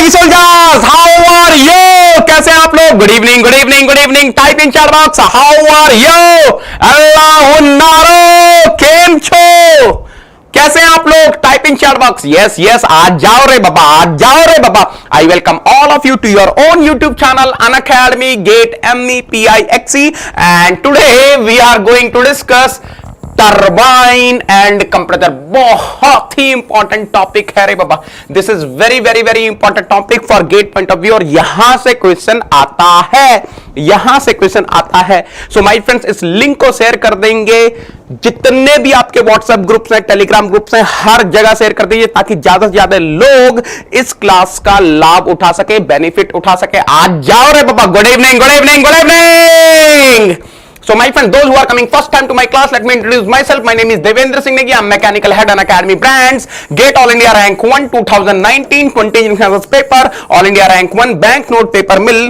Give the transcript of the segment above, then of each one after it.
Navy soldiers, how are you? कैसे हैं आप लोग? Good evening, good evening, good evening. Type in chat box, how are you? अल्लाह नारो, केम छो? कैसे हैं आप लोग? Type in chat box. Yes yes, आज जाओ रे बाबा, आज जाओ रे बाबा। I welcome all of you to your own YouTube channel Unacademy GATE MEPIXE, and today we are going to discuss turbine and compressor. बहुत ही इंपॉर्टेंट टॉपिक है रे बाबा। This is very very very important topic for GATE point of view, और यहां से question आता है, यहां से क्वेश्चन आता है। सो माय फ्रेंड्स, इस लिंक को शेयर कर देंगे, जितने भी आपके व्हाट्सएप ग्रुप्स हैं, टेलीग्राम ग्रुप्स हैं, हर जगह शेयर कर दीजिए, ताकि ज्यादा से ज्यादा लोग इस क्लास का लाभ उठा सके, बेनिफिट उठा सके। आज जाओ रे बाबा। Good evening, good evening, good evening. So my friends, those who are coming first time to my class, let me introduce myself. My name is Devendra Singh Negi. I'm mechanical head on Academy Brands. Gate All India Rank 1 2019 20 engineering paper, All India Rank 1 banknote paper mill.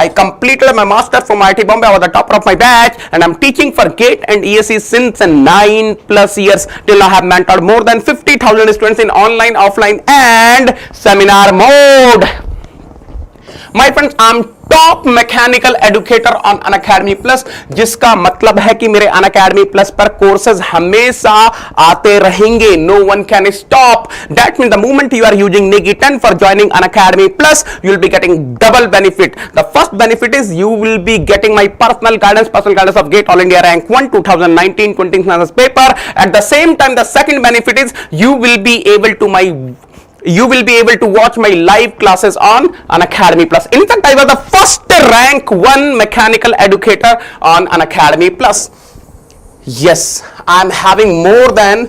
I completed my master from IIT Bombay. I was the topper of my batch, and I'm teaching for GATE and ESE since 9+ years. Till now I have mentored more than 50,000 students in online, offline and seminar mode. My friends, I'm top mechanical educator on Unacademy plus, जिसका मतलब है कि मेरे Unacademy plus पर courses हमेशा आते रहेंगे। No one can stop. That mean the moment you are using Negi 10 for joining Unacademy plus, you will be getting double benefit. The first benefit is you will be getting my personal guidance of GATE all India rank 1 2019 20 paper. At the same time the second benefit is you will be able to watch my live classes on Unacademy Plus. In fact, I was the first rank 1 mechanical educator on Unacademy Plus. Yes, I'm having more than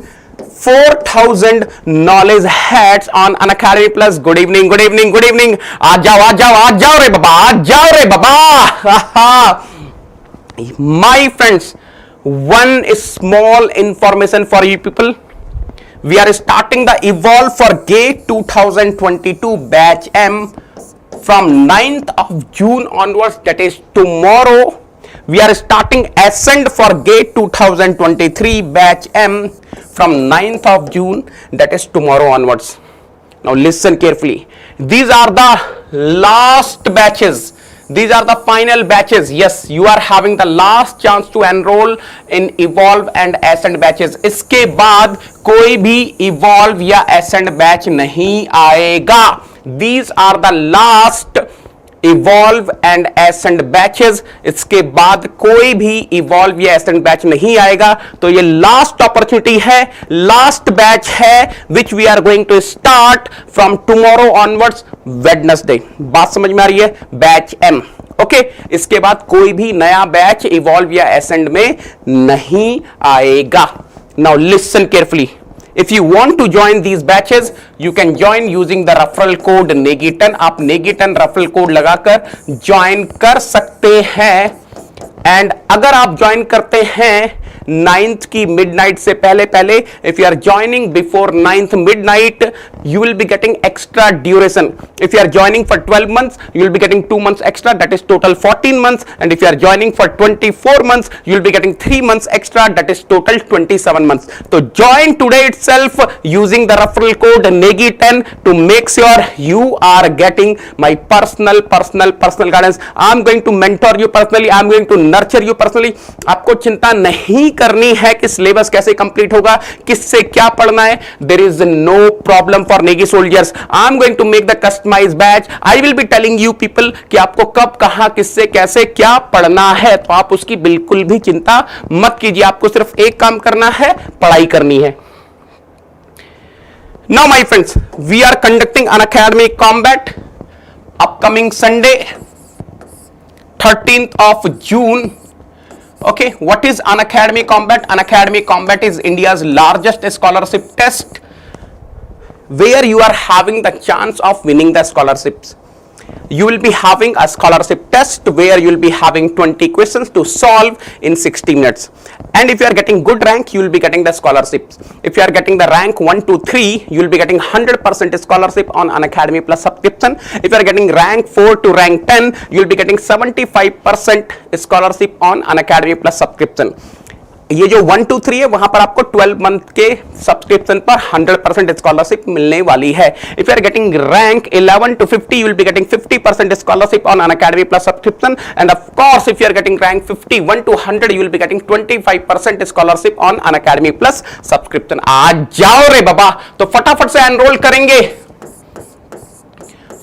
4,000 knowledge heads on Unacademy Plus. Good evening, good evening, good evening. आज जाओ रे बाबा, आज जाओ रे बाबा। My friends, one small information for you people. We are starting the Evolve for GATE 2022 batch M from 9th of June onwards, that is tomorrow. We are starting Ascend for GATE 2023 batch M from 9th of June, that is tomorrow onwards. Now listen carefully. These are the last batches. These are the final batches. Yes, you are having the last chance to enroll in Evolve and Ascend batches. इसके बाद कोई भी Evolve या Ascend batch नहीं आएगा. These are the last Evolve and Ascend batches. इसके बाद कोई भी Evolve या Ascend batch नहीं आएगा. तो ये लास्ट अपॉर्चुनिटी है, लास्ट बैच है, which we are going to start from tomorrow onwards, Wednesday. बात समझ में आ रही है? Batch M. ओके, इसके बाद कोई भी नया बैच Evolve या Ascend में नहीं आएगा. Now listen carefully. If you want to join these batches, you can join using the referral code NEGI10. आप NEGI10 referral code लगाकर ज्वाइन कर सकते हैं। एंड अगर आप ज्वाइन करते हैं 9th की मिडनाइट से पहले, if you are joining before 9th midnight, you will be getting extra duration. If you are joining for 12 months, you will be getting 2 months extra, that is total 14 months. And if you are joining for 24 months, you will be getting 3 months extra, that is total 27 months. So join today itself using the referral code NEGI10 to make sure you are getting my personal guidance. I am going to mentor you personally, I am going to nurture you personally. आपको चिंता नहीं करनी है कि syllabus कैसे complete होगा, किससे क्या पढ़ना है. There is no problem for Negi soldiers. I am going to make the customize batch. I will be telling you people कि आपको कब, कहां, किससे, कैसे, क्या पढ़ना है. तो आप उसकी बिल्कुल भी चिंता मत कीजिए. आपको सिर्फ एक काम करना है, पढ़ाई करनी है. Now my friends, we are conducting Unacademy Combat upcoming Sunday 13th of June. Okay, what is Unacademy Combat? Unacademy Combat is India's largest scholarship test where you are having the chance of winning the scholarships. You will be having a scholarship test where you will be having 20 questions to solve in 60 minutes. And if you are getting good rank, you will be getting the scholarships. If you are getting the rank 1 to 3, you will be getting 100% scholarship on Unacademy Plus subscription. If you are getting rank 4 to rank 10, you will be getting 75% scholarship on Unacademy Plus subscription. ये जो 1 2 3 है वहां पर आपको 12 month के subscription पर 100% scholarship मिलने वाली है. If you are getting rank 11 to 50 you will be getting 50% scholarship on Unacademy Plus subscription, and of course if you are getting rank 51 to 100 you will be getting 25% scholarship on Unacademy Plus subscription. आ जाओ रे बाबा, तो फटाफट से enroll करेंगे,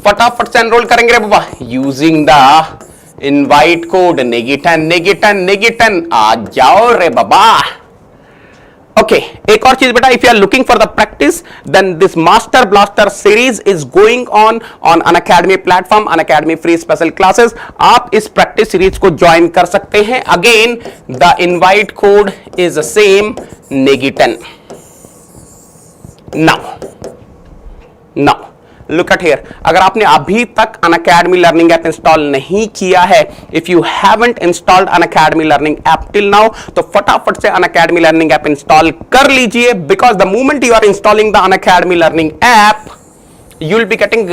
फटाफट से enroll करेंगे रे बाबा using the invite code Negitan. आ जाओ रे बाबा. ओके, एक और चीज बेटा, if you are looking for the practice then this master blaster series is going on Unacademy platform, Unacademy free special classes. आप इस प्रैक्टिस सीरीज को ज्वाइन कर सकते हैं. Again the invite code is same Negitan. Now look at here, अगर आपने अभी तक अनअकैडमी लर्निंग ऐप इंस्टॉल नहीं किया है, if you haven't installed Unacademy learning app till now, तो फटाफट से अनअकैडमी लर्निंग ऐप इंस्टॉल कर लीजिए. Because the moment you are installing the Unacademy learning app you will be getting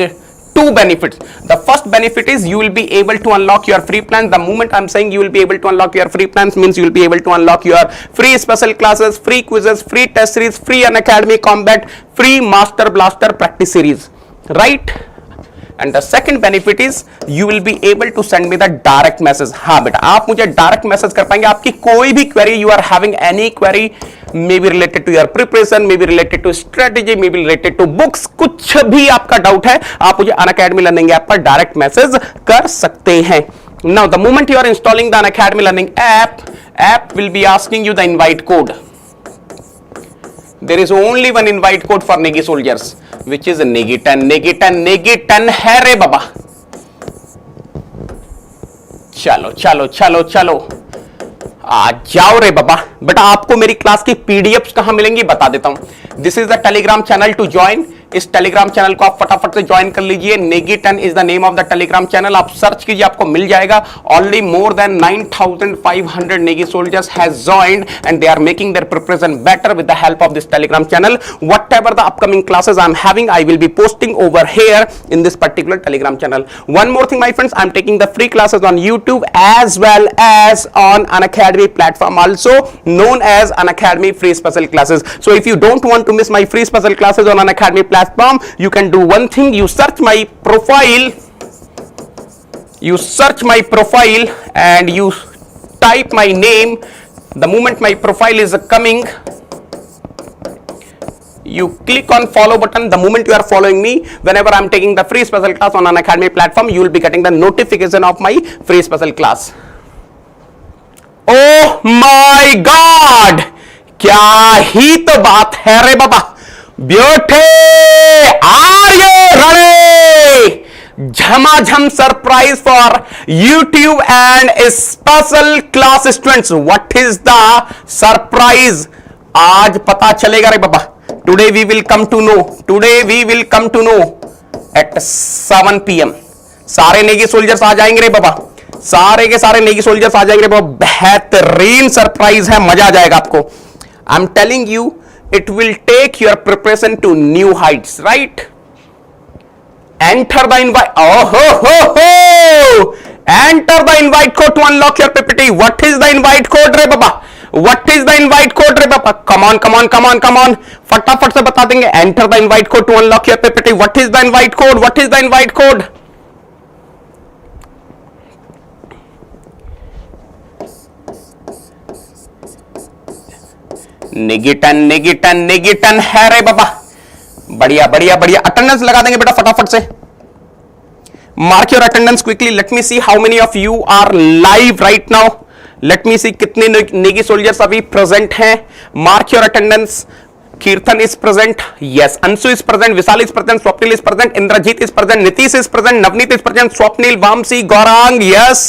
two benefits. The first benefit is you will be able to unlock your free plans. The moment I'm saying you will be able to unlock your free plans means you will be able to unlock your free special classes, free quizzes, free test series, free Unacademy Combat, free Master Blaster practice series, right? And the second benefit is you will be able to send me the direct message. हाँ बेटा, आप मुझे direct message कर पाएंगे. आपकी कोई भी query, you are having any query, may be related to your preparation, may be related to strategy, may be related to books, कुछ भी आपका डाउट है आप मुझे Unacademy लर्निंग ऐप पर डायरेक्ट मैसेज कर सकते हैं. Now the moment you are installing the Unacademy learning app will be asking you the invite code. There is only one invite code for Negi soldiers, which is नेगिटन है रे बाबा. चलो आ जाओ रे बाबा. बेटा आपको मेरी क्लास की पीडीएफ्स कहां मिलेंगी बता देता हूं. This is the Telegram channel to join. इस टेलीग्राम चैनल को आप फटाफट से ज्वाइन कर लीजिए. Negitan is the name of the Telegram channel. आप सर्च कीजिए, आपको मिल जाएगा. Already more than 9500 Negi soldiers has joined and they are making their preparation better with the help of this Telegram channel. Whatever the upcoming classes I am having, I will be posting over here in this particular Telegram channel. One more thing my friends, I am taking the free classes on YouTube as well as on Unacademy platform, also known as Unacademy free special classes. So if you don't want to miss my free special classes on Unacademy platform, you can do one thing. You search my profile and you type my name. The moment my profile is coming, you click on follow button. The moment you are following me, whenever I'm taking the free special class on Unacademy platform, you will be getting the notification of my free special class. Oh my God, क्या ही तो बात है रे बाबा. Beauty, are you ready? झमाझम surprise for YouTube and special class students. What is the surprise? आज पता चलेगा रे बाबा. Today we will come to know at 7 PM. सारे नेगी सोल्जर्स आ जाएंगे रे बाबा, सारे के सारे नेगी सोल्जर्स आ जाएंगे रे बाबा. बेहतरीन सरप्राइज है, मजा आ जाएगा आपको. I am telling you, it will take your preparation to new heights, right? Enter the invite. Enter the invite code to unlock your PPT. What is the invite code रे बाबा? What is the invite code रे बाबा? Come on. फटाफट से बता देंगे. Enter the invite code to unlock your PPT. What is the invite code? नेगिटन है रे बाबा. बढ़िया. Attendance लगा देंगे बेटा फटाफट से. Mark your attendance quickly. Let me see how many of you are live right now. Let me see कितने Negi soldiers अभी प्रेजेंट हैं. Mark your attendance. Kirtan is present, yes. Ansu is present, Vishal is present, Swapnil is present, Indrajit is present, Nitish is present, Navneet is present, Swapnil, Vamsi, Gaurang, yes.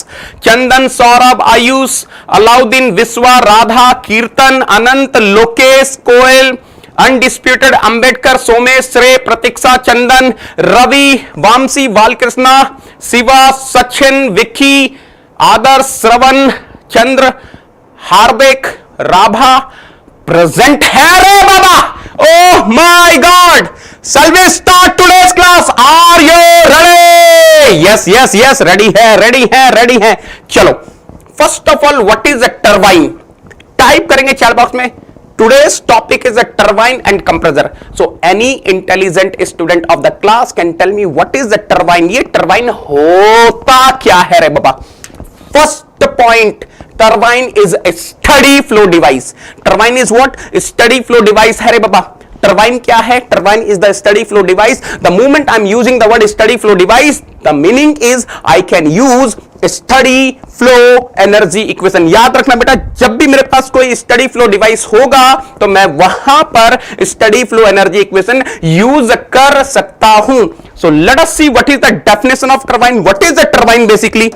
Chandan, Saurabh, Ayush, Alauddin, Vishwa, Radha, Kirtan, Anant, Lokesh, Koel, Undisputed, Ambedkar, Somesh, Shrey, Pratiksha, Chandan, Ravi, Vamsi, Balkrishna, Shiva, Sachin, Vicky, Adarsh, Shravan, Chandra, Hardik, Rabha present है रे बाबा. Oh my god. shall we start today's class? Are you ready? Yes. Ready है. चलो, first of all what is a turbine? Type करेंगे chat box में। Today's topic is a turbine and compressor. So any intelligent student of the class can tell me what is the turbine. ये turbine होता क्या है रे बाबा? First point, turbine is a steady flow device. Turbine is what? Steady flow device है रे बाबा। Turbine क्या है? Turbine is the steady flow device. The moment I'm using the word steady flow device, the meaning is I can use steady flow energy equation. याद रखना बेटा, जब भी मेरे पास कोई steady flow device होगा तो मैं वहां पर steady flow energy equation use कर सकता हूं. So let us see what is the definition of turbine. What is a turbine basically?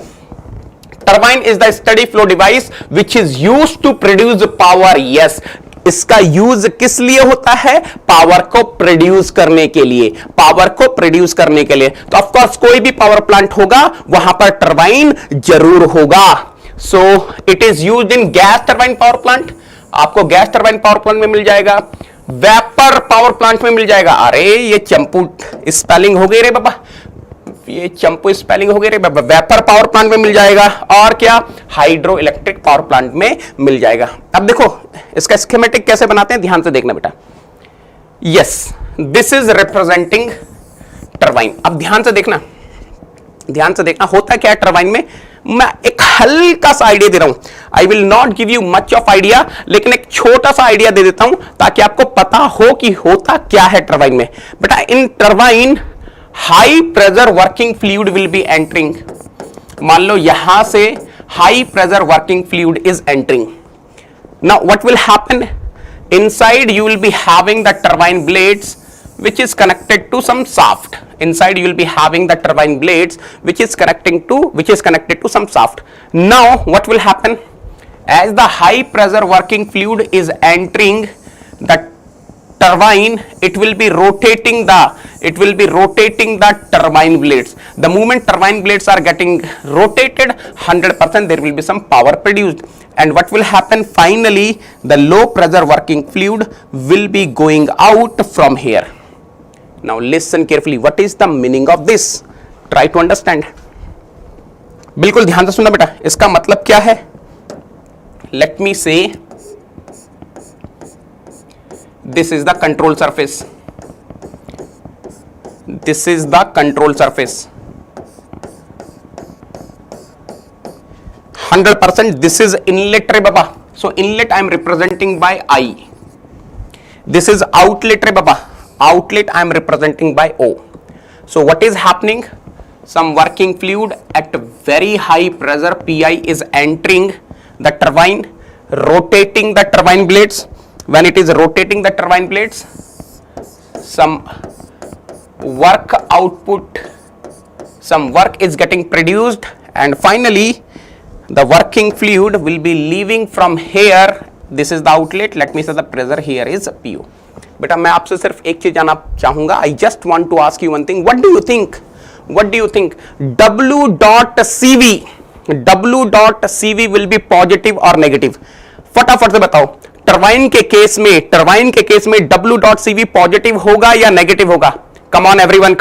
Turbine is the steady flow device which is used to produce power. Yes, इसका use किस लिए होता है? Power को produce करने के लिए, power को प्रोड्यूस करने के लिए। तो ऑफ कोर्स कोई भी पावर प्लांट होगा वहां पर टरबाइन जरूर होगा। So it is used in gas turbine power plant, आपको गैस टरबाइन पावर प्लांट में मिल जाएगा, वेपर पावर प्लांट में मिल जाएगा। अरे ये चंपू स्पेलिंग हो गई रे बाबा, ये चंपू स्पेलिंग हो गई रे बाबा। वेपर पावर प्लांट में मिल जाएगा, और क्या? हाइड्रो इलेक्ट्रिक पावर प्लांट में मिल जाएगा। अब देखो इसका स्कीमेटिक कैसे बनाते हैं, ध्यान से देखना बेटा। Yes, this is representing turbine. अब ध्यान से देखना, ध्यान से देखना होता क्या है टरबाइन में। मैं एक हल्का सा आइडिया दे रहा हूं, I will not give you much of idea, लेकिन एक छोटा सा आइडिया दे देता हूं ताकि आपको पता हो कि होता क्या है टरबाइन में। बेटा in turbine high pressure working fluid will be entering. मान लो यहां से high pressure working fluid is entering. Now what will happen? Inside you will be having the turbine blades which is connected to some shaft. Inside you will be having the turbine blades which is connected to some shaft. Now what will happen? As the high pressure working fluid is entering the turbine, it will be rotating the turbine blades. The moment turbine blades are getting rotated 100%, there will be some power produced. And what will happen? Finally the low pressure working fluid will be going out from here. Now listen carefully. What is the meaning of this? Try to understand. बिल्कुल ध्यान से सुनना बेटा, इसका मतलब क्या है? Let me say this is the control surface. This is the control surface. 100% this is inlet रे बाबा. So inlet I am representing by I. This is outlet रे बाबा. Outlet I am representing by O. So what is happening? Some working fluid at very high pressure Pi is entering the turbine, rotating the turbine blades. When it is rotating the turbine blades, some work output, some work is getting produced, and finally the working fluid will be leaving from here. This is the outlet. Let me say the pressure here is PO. बेटा मैं आपसे सिर्फ एक चीज जानना चाहूंगा। I just want to ask you one thing, what do you think W dot CV will be positive और negative? फटाफट से बताओ। टरबाइन के केस में W डॉट CV पॉजिटिव होगा या नेगेटिव होगा? Come on everyone,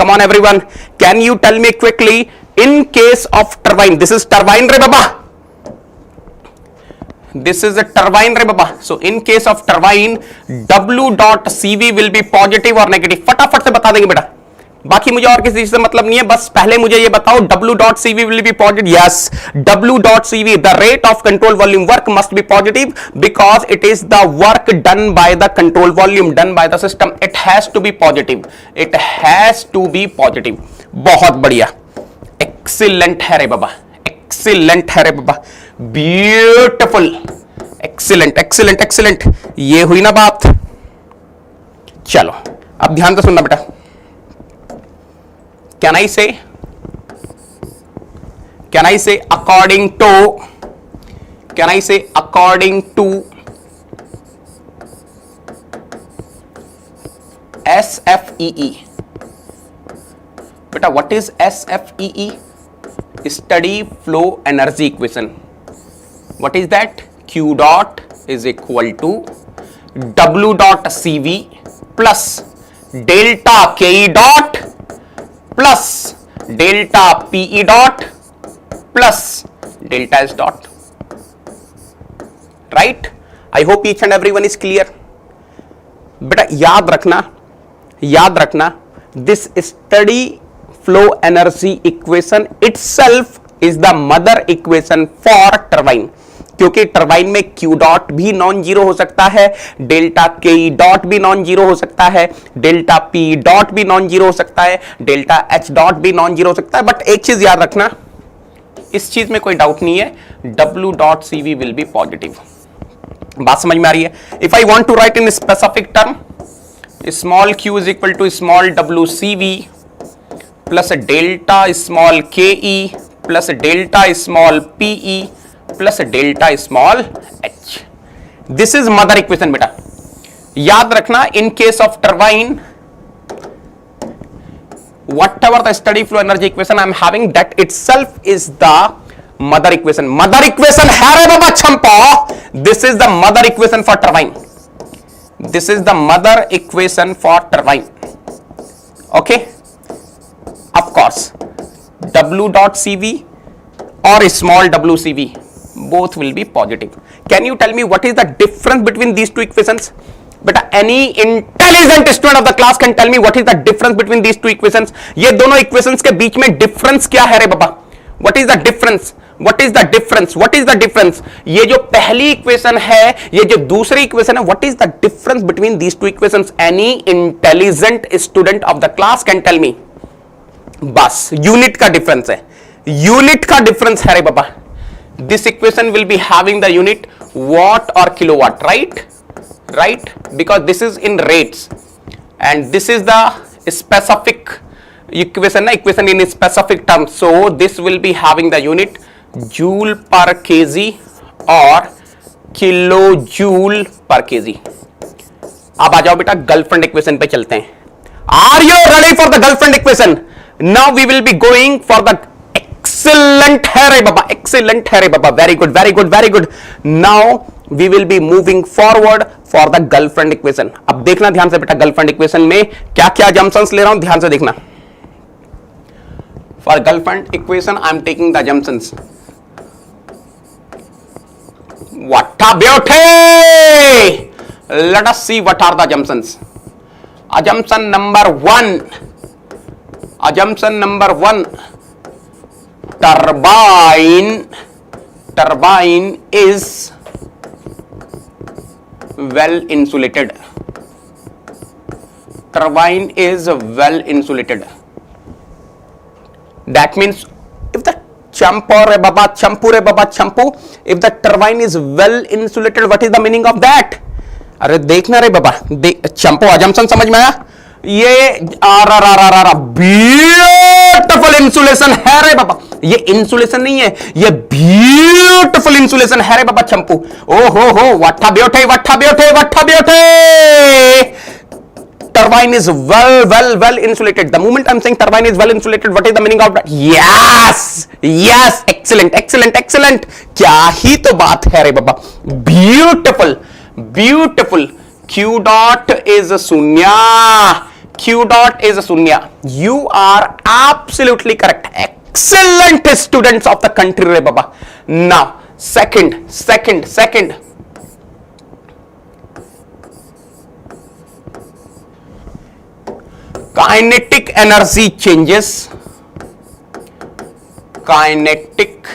can you tell me quickly in case of turbine? This is turbine रे बाबा, this is a turbine रे बाबा. So in case of turbine W dot CV will be positive और negative. फटाफट से बता देंगे बेटा, बाकी मुझे और किसी चीज से मतलब नहीं है, बस पहले मुझे ये बताओ W dot CV will be positive. Yes, W dot CV, the rate of control volume work must be positive because it is the work done by the control volume, done by the system. It has to be positive. It has to be positive. बहुत बढ़िया, excellent है रे बाबा, excellent है रे बाबा, beautiful, excellent. ये हुई ना बात। चलो अब ध्यान से सुनना बेटा। कैन आई से अकॉर्डिंग टू SFEE? बेटा what is SFEE? Steady flow energy equation. What is that? Q dot is equal to W dot CV plus delta KE dot plus delta PE dot plus delta S dot. Right? I hope each and everyone is clear. बेटा याद रखना this steady flow energy equation itself is the mother equation for turbine, क्योंकि turbine में Q dot भी non zero हो सकता है, delta के डॉट भी नॉन जीरो हो सकता है, डेल्टा पी डॉट भी नॉन जीरो हो सकता है, डेल्टा एच डॉट भी नॉन जीरो हो सकता है। बट एक चीज याद रखना, इस चीज में कोई डाउट नहीं है, W dot C V will be positive. बात समझ में आ रही है? If I want to write in specific term, small Q is equal to small W C V plus delta small K E plus delta small PE plus delta small H. This is mother equation बेटा। याद रखना in case of turbine whatever the steady flow energy equation I am having, that itself is the mother equation. Mother equation है रे बाबा छंपा। This is the mother equation for turbine. This is the mother equation for turbine. Okay? Of course, W dot CV or small WCV both will be positive. Can you tell me what is the difference between these two equations? बेटा any intelligent student of the class can tell me what is the difference between these two equations? ये दोनों equations के बीच में difference क्या है रे बाबा? What is the difference? What is the difference? What is the difference? ये जो पहली equation है, ये जो दूसरी equation है, what is the difference between these two equations? Any intelligent student of the class can tell me. बस unit का difference है, unit का difference है रे बाबा। This equation will be having the unit watt or kilowatt, right? Right, because this is in rates and this is the specific equation in specific terms, so this will be having the unit joule per kg or kilojoule per kg. अब आ जाओ बेटा girlfriend equation पे चलते हैं। Are you ready for the girlfriend equation? Now we will be going for the excellent है रे बाबा, excellent है रे बाबा, very good, very good, very good. Now we will be moving forward for the girlfriend equation. अब देखना ध्यान से बेटा, girlfriend equation में क्या क्या assumptions ले रहा हूं, ध्यान से देखना। For girlfriend equation I am taking the assumptions. What a beauty! Let us see what are the assumptions. Assumption number one. Assumption number one. Turbine is well insulated. Turbine is well insulated. That means if the champu, if the turbine is well insulated, what is the meaning of that? अरे देखना रे बाबा, चंपो assumption समझ में आया? ये beautiful insulation है रे बाबा। ये इंसुलेशन नहीं है, ये ब्यूटीफुल इंसुलेशन है रे बाबा चंपू। ओ हो what a beauty, what a beauty, what a beauty. Turbine is well insulated. The moment I'm saying turbine is well insulated, what is the meaning of that? Yes, excellent. क्या ही तो बात है रे बाबा। Beautiful. Q dot is शून्य. Q dot is शून्य. You are absolutely correct. Excellent students of the country रे बाबा. Now second. Kinetic energy changes. Kinetic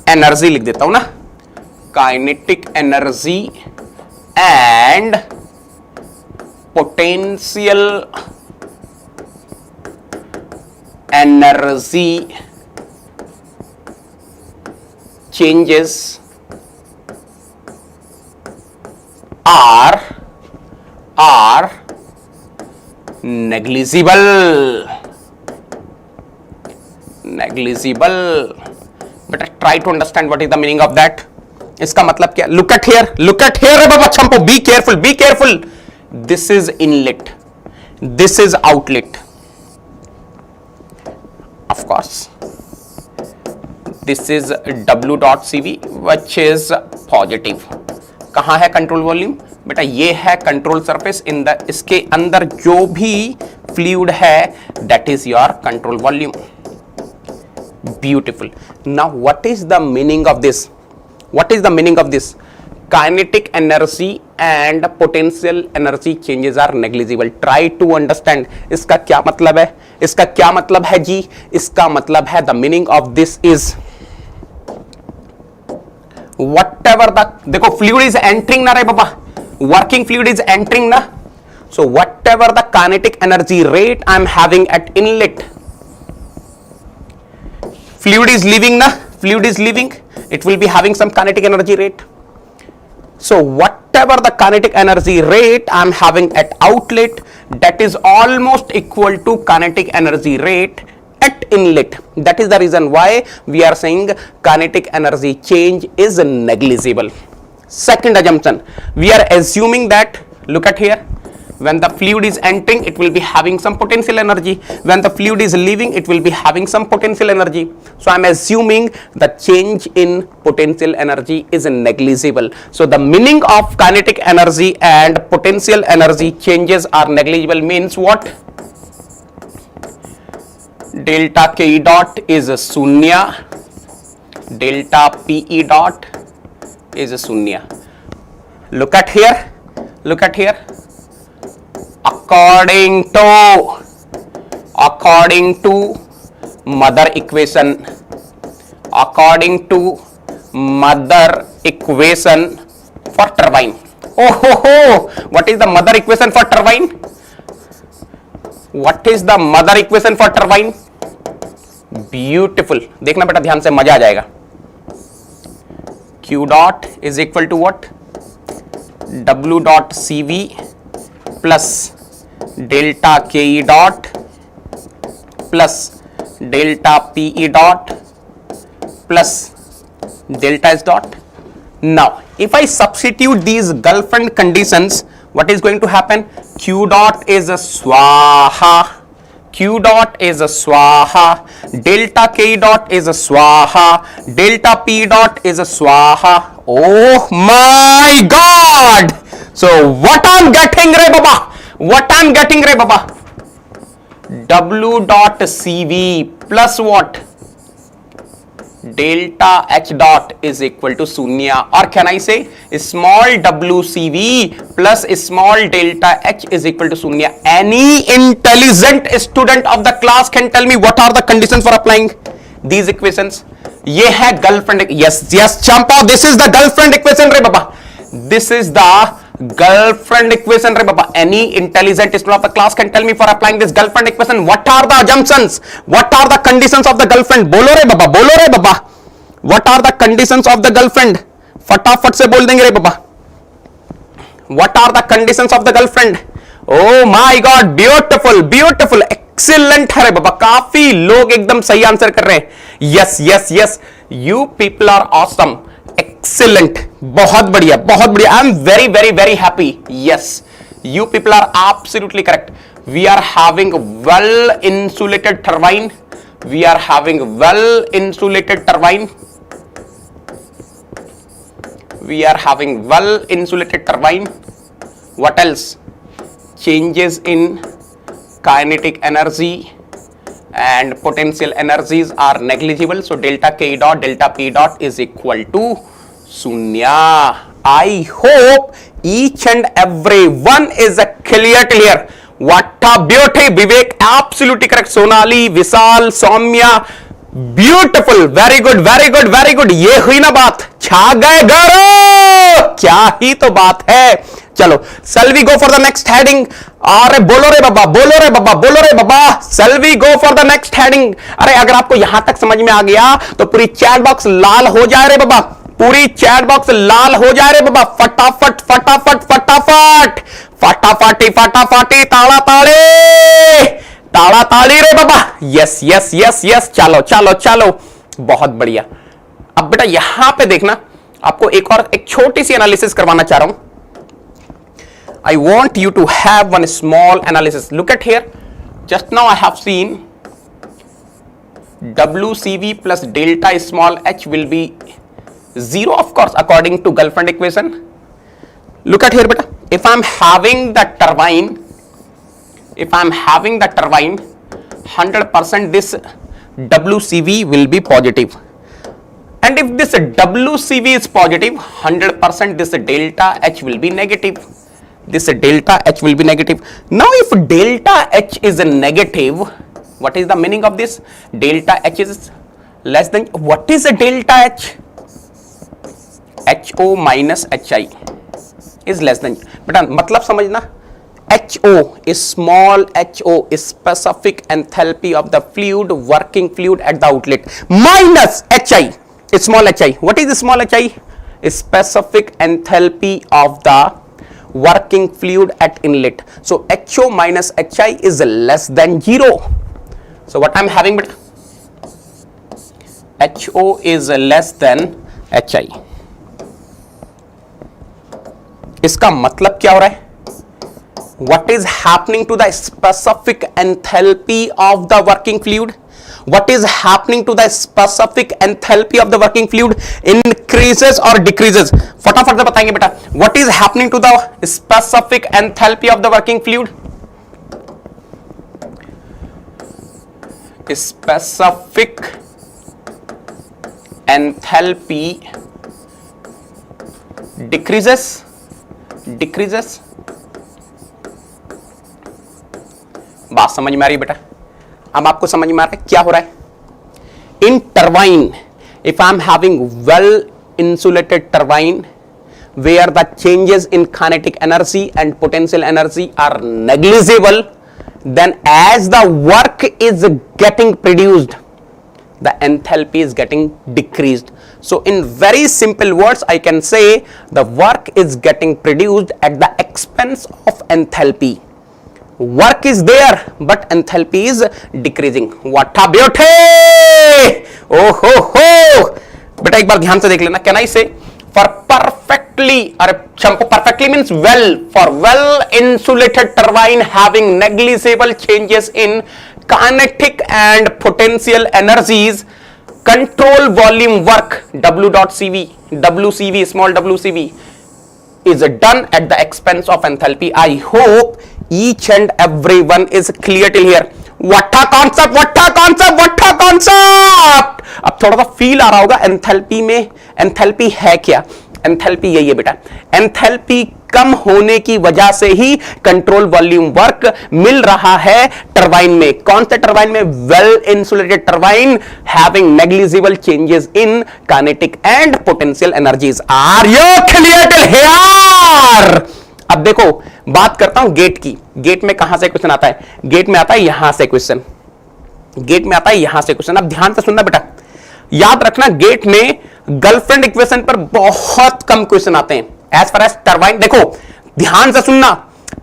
energy लिख देता हूं ना, kinetic energy and potential energy changes are negligible. But try to understand what is the meaning of that. इसका मतलब क्या? Look at here Baba छंपो, be careful. This is inlet, this is outlet. Of course, this is W dot CV which is positive. कहां है control volume? बेटा ये है control surface. In the इसके अंदर जो भी फ्लूइड है, that is your control volume. Beautiful. Now what is the meaning of this? What is the meaning of this? Kinetic energy and potential energy changes are negligible. Try to understand. इसका क्या मतलब है? इसका क्या मतलब है जी? इसका मतलब है the meaning of this is whatever the, देखो fluid is entering ना रे बाबा, working fluid is entering ना, so whatever the kinetic energy rate I am having at inlet, fluid is leaving na, fluid is leaving, it will be having some kinetic energy rate. So whatever the kinetic energy rate I am having at outlet, that is almost equal to kinetic energy rate at inlet. That is the reason why we are saying kinetic energy change is negligible. Second assumption, we are assuming that, look at here, when the fluid is entering it will be having some potential energy, when the fluid is leaving it will be having some potential energy. So I am assuming the change in potential energy is negligible. So the meaning of kinetic energy and potential energy changes are negligible means what? Delta Ke dot is शून्य, delta Pe dot is शून्य. Look at here, look at here. According to mother equation, according to mother equation for turbine. Oh ho ho, what is the mother equation for turbine? What is the mother equation for turbine? Beautiful, देखना बेटा ध्यान से, मजा आ जाएगा. Q dot is equal to what? W dot CV plus delta Ke dot plus delta Pe dot plus delta S dot. Now if I substitute these Gulf conditions, what is going to happen? Q dot is a swaha, Q dot is a swaha, delta K dot is a swaha, delta P dot is a swaha. Oh my God! So what I'm getting re baba? What I'm getting re baba? W dot CV plus what? Delta H dot is equal to शून्य. Or can I say small w CV plus small delta H is equal to शून्य. Any intelligent student of the class can tell me what are the conditions for applying these equations? ये है girlfriend. yes Champa, this is the girlfriend equation रे बाबा. This is the girlfriend equation re baba. Any intelligent student of the class can tell me for applying this girlfriend equation what are the assumptions, what are the conditions of the girlfriend? Bolo re baba, bolo re baba. What are the conditions of the girlfriend? फटाफट से बोल देंगे रे बाबा. What are the conditions of the girlfriend? Oh my God, beautiful, beautiful, excellent है रे बाबा. काफी लोग एकदम सही आंसर कर रहे हैं. yes yes yes, you people are awesome, excellent, बहुत बढ़िया, बहुत बढ़िया. I am very very very happy. Yes, you people are absolutely correct. We are having well insulated turbine, we are having well insulated turbine, we are having well insulated turbine. What else? Changes in kinetic energy and potential energies are negligible. So delta K dot delta P dot is equal to शून्य. I hope each and every one is a clear. What a beauty. Vivek absolutely correct. Sonali, Vishal, Soumya, beautiful, very good, very good, very good. ये हुई ना बात, छा गए गौरव, क्या ही तो बात है. चलो, shall we go for the next heading? अरे बोलो रे बाबा, बोलो रे बाबा, बोलो रे बाबा. shall we go for the next heading? अरे अगर आपको यहां तक समझ में आ गया तो पूरी चैट बॉक्स लाल हो जाए रे बाबा, पूरी चैट बॉक्स लाल हो जाए रे बाबा. फटाफट फटाफट फटाफट फटाफटी फटाफटी ताड़ा ताड़े, ताड़ा ताड़ी रे बाबा. यस यस यस यस, चलो चलो चलो, बहुत बढ़िया. अब बेटा यहां पे देखना, आपको एक छोटी सी एनालिसिस करवाना चाह रहा हूं. I want you to have one small analysis. Look at here. Just now I have seen WCV plus delta small h will be 0, of course, according to Gulfand equation. Look at here, beta. If I am having the turbine if I'm having the turbine, 100% this WCV will be positive. And if this WCV is positive, 100% this delta H will be negative. This delta H will be negative. Now if delta H is a negative, what is the meaning of this? Delta H is less than, what is a delta H? HO minus HI is less than, बेटा मतलब समझना, HO is small HO is specific enthalpy of the fluid, working fluid at the outlet, minus HI is small HI. What is the small HI? Is specific enthalpy of the working fluid at inlet. So HO minus HI is less than 0. So what I'm having, but HO is less than HI. इसका मतलब क्या हो रहा है? What is happening to the specific enthalpy of the working fluid? What is happening to the specific enthalpy of the working fluid? Increases or decreases? फटाफट से बताएंगे बेटा. What is happening to the specific enthalpy of the working fluid? Specific enthalpy decreases. बात समझ में आ रही है बेटा? अब आपको समझ में आ रहा है क्या हो रहा है? इन turbine, if I am having well insulated turbine where the changes in kinetic energy and potential energy are negligible, then as the work is getting produced, the enthalpy is getting decreased. So in very simple words, I can say the work is getting produced at the expense of enthalpy. Work is there, but enthalpy is decreasing. What a beauty! Oh ho ho! बेटा एक बार ध्यान से देख लेना. Can I say for perfectly, अरे चंपू, perfectly means well, for well insulated turbine having negligible changes in kinetic and potential energies, control volume work WCV, small WCV is done at the expense of enthalpy. I hope each and everyone is clear till here. What a concept, what a concept, what a concept. अब थोड़ा सा feel आ रहा होगा enthalpy में. Enthalpy है क्या? Enthalpy यही है बेटा. एंथैल्पी कम होने की वजह से ही कंट्रोल वॉल्यूम वर्क मिल रहा है टरबाइन में. कौन से टरबाइन में? Well insulated turbine having negligible changes in kinetic and potential energies. Are you clear till here? अब देखो बात करता हूं गेट की. गेट में कहां से क्वेश्चन आता है? गेट में आता है यहां से क्वेश्चन. गेट में आता है यहां से क्वेश्चन. अब ध्यान से सुनना बेटा, याद रखना गेट में गर्लफ्रेंड इक्वेशन पर बहुत कम क्वेश्चन आते हैं. एज फार एज टरबाइन, देखो ध्यान से सुनना.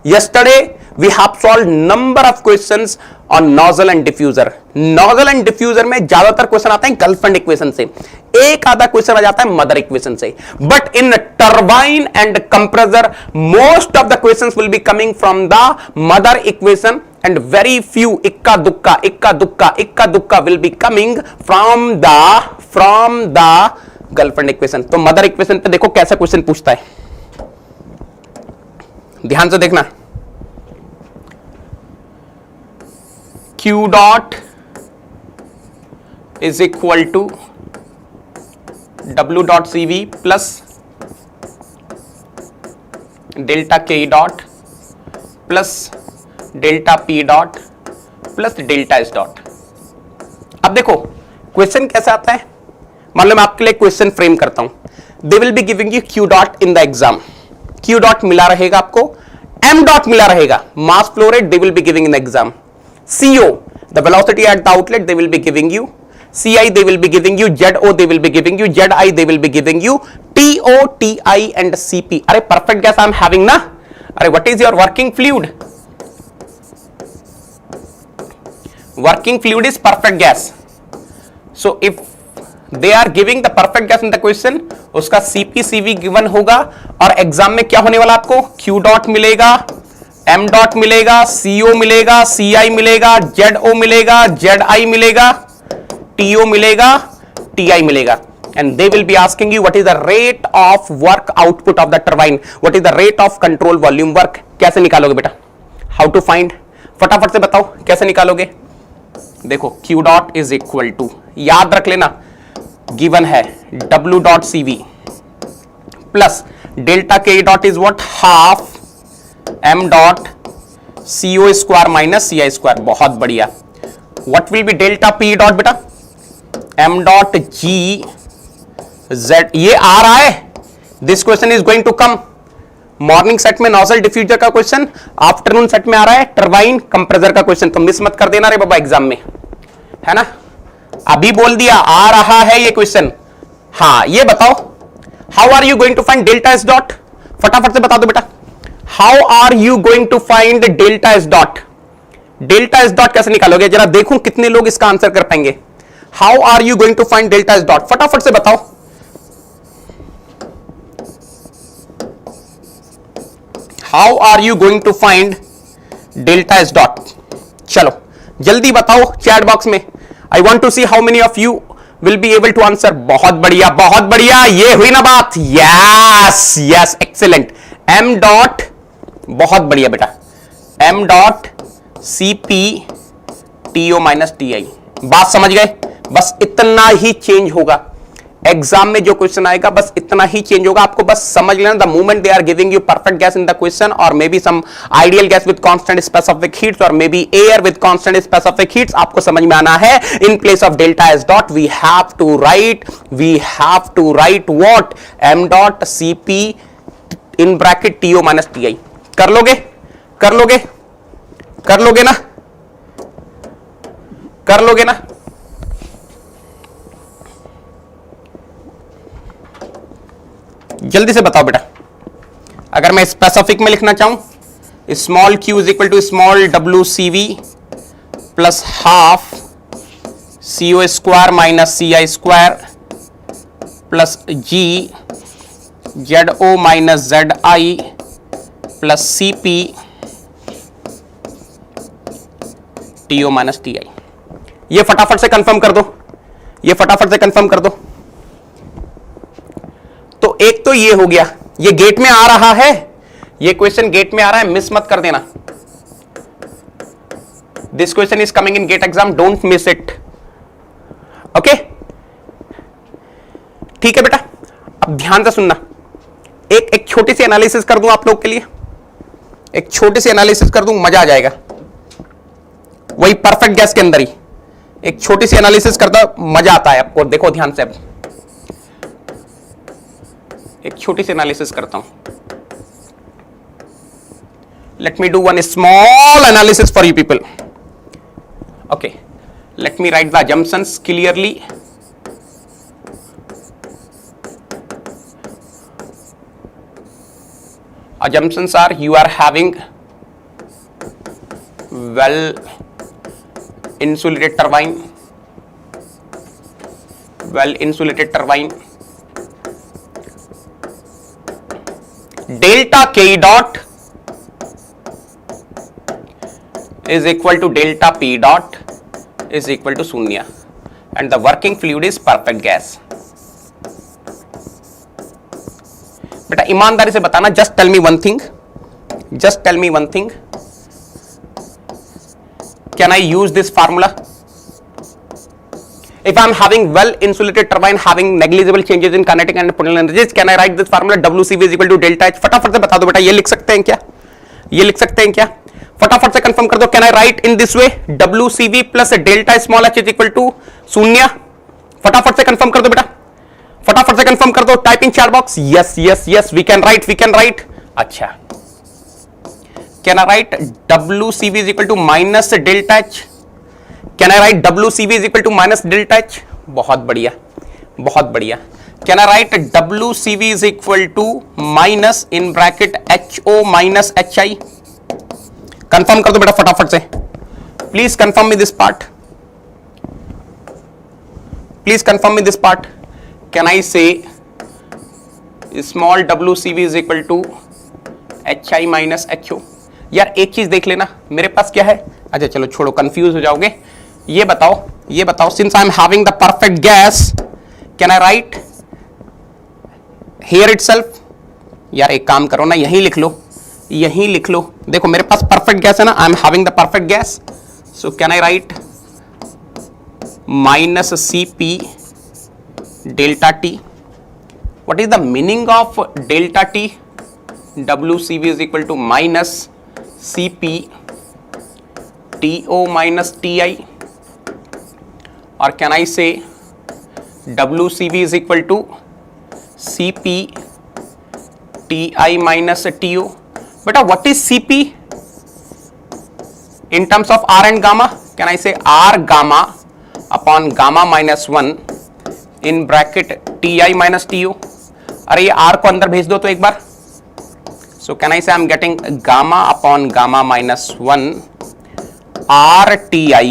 Yesterday we have solved number of questions on nozzle and diffuser. Nozzle and diffuser में ज्यादातर क्वेश्चन आते हैं गर्लफ्रेंड इक्वेशन से, एक आधा क्वेश्चन आ जाता है मदर इक्वेशन से. But in turbine and compressor most of the questions will be coming from the mother equation and very few ikka dukka will be coming from the girlfriend equation. तो mother equation पे देखो कैसा question पूछता है, ध्यान से देखना. Q dot is equal to W dot CV plus delta K dot plus delta P dot plus delta S dot. अब देखो क्वेश्चन कैसा आता है. मान लो मैं आपके लिए क्वेश्चन फ्रेम करता हूं. They will be giving you Q dot in the exam. Q dot मिला रहेगा आपको, M डॉट मिला रहेगा, mass flow rate they will be giving in the exam. CO the velocity at the outlet they will be giving you. CI they will be giving you, ZO they will be giving you, ZI they will be giving you, TO, TI and CP. अरे perfect gas I am having ना. अरे what is your working fluid? Working fluid is perfect gas. So if they are giving the perfect gas in the question, उसका CP, CV given होगा और exam में क्या होने वाला आपको? Q डॉट मिलेगा, M डॉट मिलेगा, CO मिलेगा, CI मिलेगा, ZO मिलेगा, ZI मिलेगा, TO मिलेगा, TI मिलेगा. And they will be asking you what is the rate of work output of the turbine, what is the rate of control volume work. कैसे निकालोगे बेटा? How to find? फटाफट से बताओ कैसे निकालोगे। देखो Q dot is equal to, याद रख लेना, गिवन है W dot CV plus delta K dot is what, half M dot CO square minus CI square. बहुत बढ़िया। What will be delta P dot बेटा, M डॉट G Z। ये आ रहा है, this question is going to come. Morning set में nozzle diffuser का question, afternoon set में आ रहा है टरबाइन कंप्रेसर का क्वेश्चन। तो मिस मत कर देना रे बाबा एग्जाम में, है ना। अभी बोल दिया आ रहा है ये क्वेश्चन। हाँ ये बताओ, how are you going to find delta S dot, फटाफट से बता दो बेटा। How are you going to find delta S dot, delta S dot कैसे निकालोगे, जरा देखूं कितने लोग इसका आंसर कर पाएंगे। How are you going to find delta S dot, फटाफट से बताओ। How are you going to find delta S dot, चलो जल्दी बताओ चैट बॉक्स में। I want to see how many of you will be able to answer. बहुत बढ़िया बहुत बढ़िया, ये हुई ना बात। Yes yes excellent. M dot, बहुत बढ़िया बेटा, M dot CP TO minus TI। बात समझ गए, बस इतना ही चेंज होगा एग्जाम में, जो क्वेश्चन आएगा बस इतना ही चेंज होगा। आपको बस समझ लेना, the moment they are giving you perfect gas in the question और may be some ideal gas with constant specific heats और may be air with constant specific heats, आपको समझ में आना है। In place of delta S dot we have to write what, M dot CP in bracket TO minus TI। कर लोगे, कर लोगे, कर लोगे ना, कर लोगे ना। जल्दी से बताओ बेटा। अगर मैं स्पेसिफिक में लिखना चाहूं, small q is equal to small w CV plus half CO square minus CI square plus G ZO minus ZI plus CP TO minus TI। ये फटाफट से कंफर्म कर दो, ये फटाफट से कंफर्म कर दो। तो एक तो ये हो गया, ये गेट में आ रहा है, ये क्वेश्चन गेट में आ रहा है, मिस मत कर देना। This question is coming in GATE exam, don't miss it. Okay ठीक है बेटा, अब ध्यान से सुनना। एक छोटी सी एनालिसिस कर दूं आप लोग के लिए, एक छोटी सी एनालिसिस कर दूं, मजा आ जाएगा। वही परफेक्ट गैस के अंदर ही एक छोटी सी एनालिसिस करता, मजा आता है आपको। देखो ध्यान से, अब एक छोटी सी एनालिसिस करता हूं। Let me do one small analysis for you people. Okay, let me right the assumptions clearly. Assumptions are you are having well insulated turbine, well insulated turbine, delta K dot is equal to delta P dot is equal to शून्य and the working fluid is perfect gas। बेटा ईमानदारी से बताना, just tell me one thing, just tell me one thing, can I use this formula? If I am having well insulated turbine having negligible changes in kinetic and potential energies, can I write this formula WCV is equal to delta H? फटाफट से बता दो बेटा, ये लिख सकते हैं क्या, ये लिख सकते हैं क्या, फटाफट से कंफर्म कर दो। Can I write in this way, WCV plus delta small h is equal to शून्य। फटाफट से कंफर्म कर दो बेटा, फटाफट से कंफर्म कर दो, type in chat box. Yes yes yes, we can write, we can write. अच्छा, can I write WCV is equal to minus delta h? Can I write WCV is equal to minus delta h? बहुत बढ़िया बहुत बढ़िया। Can I write WCV is equal to minus in bracket HO minus HI? Confirm कर दो बेटा फटाफट से, please confirm me this part, please confirm me this part. Can I say small WCV is equal to HI minus HO? यार एक चीज देख लेना, मेरे पास क्या है, अच्छा चलो छोड़ो, कंफ्यूज हो जाओगे। ये बताओ, ये बताओ, since I am having the perfect gas, can I right here itself? यार एक काम करो ना, यहीं लिख लो, यहीं लिख लो, देखो मेरे पास परफेक्ट गैस है ना, I am having the perfect gas, so can I write minus C P delta T. What is the meaning of delta T? WCV is equal to minus CP TO minus TI, or can I say WCV is equal to CP TI minus TO? Beta, what is CP in terms of R and gamma? Can I say R gamma upon gamma minus 1 in bracket TI minus TO? अरे ये R को अंदर भेज दो तो एक बार. So can I say I'm getting gamma upon gamma minus 1 RTI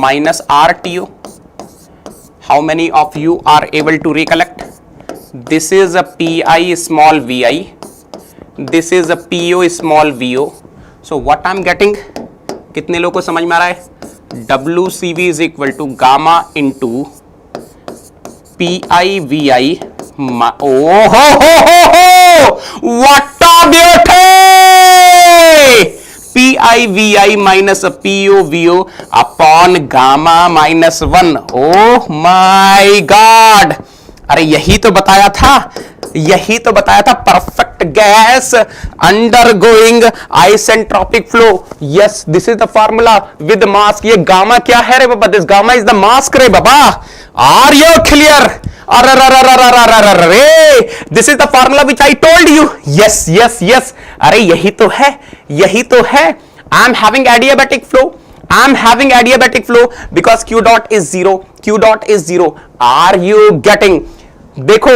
minus RTO. How many of you are able to recollect? This is a PI small vi. This is a PO small vo. So what I'm getting? कितने लोगों को समझ में आ रहा है? WCV is equal to gamma into PI VI. Oh ho ho ho ho! What a beauty! PIVI minus POVO upon gamma minus 1. Oh my God! अरे यही तो बताया था, यही तो बताया था. Perfect gas undergoing isentropic flow. Yes, this is the formula with mask. ये गामा क्या है रे बाबा? This gamma is the mask रे बाबा. Are you clear? अरे this is the formula which I told you. Yes yes yes, अरे यही तो है, यही तो है. I am having adiabatic flow, I am having adiabatic flow because Q dot is zero, Q dot is zero. Are you getting? देखो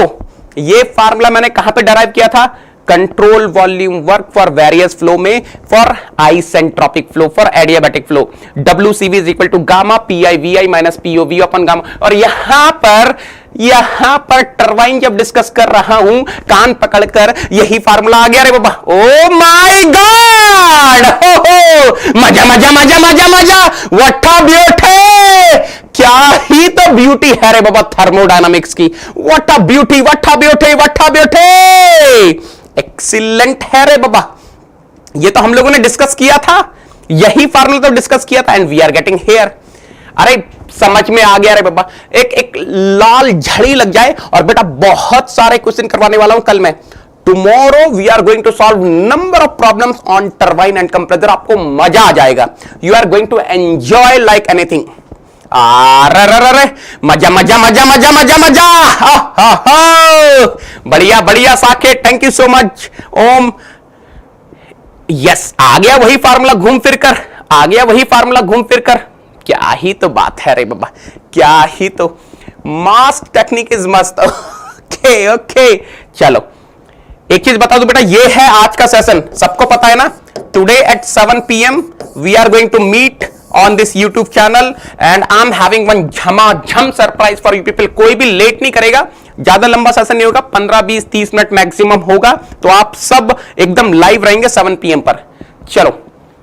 ये formula मैंने कहां पे डराइव किया था? Control volume work for various flow में, for isentropic flow, for adiabatic flow. WCV is equal to gamma PI VI minus POV upon gamma. और यहां पर टरबाइन जब डिस्कस कर रहा हूं कान पकड़कर, यही फार्मूला आ गया रे बाबा. Oh my God! मजा मजा मजा मजा मजा! What a beauty! क्या ही तो ब्यूटी है रे बाबा थर्मोडायनामिक्स की. What a beauty, what a beauty, what a beauty! Excellent है रे बाबा. ये तो हम लोगों ने डिस्कस किया था, यही फार्मूला तो डिस्कस किया था, and we are getting here. अरे समझ में आ गया रे बाबा. एक लाल झड़ी लग जाए. और बेटा बहुत सारे क्वेश्चन करवाने वाला हूं कल मैं. Tomorrow we are going to solve number of problems on turbine and compressor. आपको मजा आ जाएगा. You are going to enjoy like anything. अरे मजा मजा मजा मजा मजा मजा. बढ़िया बढ़िया Saket, thank you so much. Om. Yes, आ गया वही फार्मूला घूम फिर कर, आ गया वही फार्मूला घूम फिर कर. क्या ही तो बात है रे बाबा, क्या ही तो. मास्क टेक्निक इज मस्त. ओके ओके, चलो एक चीज बता दो बेटा, ये है आज का सेशन, सबको पता है ना. Today at 7 PM we are going to meet on this YouTube channel and I'm having one झमाझम सरप्राइज फॉर यू पीपल. कोई भी लेट नहीं करेगा, ज्यादा लंबा सेशन नहीं होगा, 15 20 30 मिनट मैक्सिमम होगा. तो आप सब एकदम लाइव रहेंगे 7 PM पर. चलो,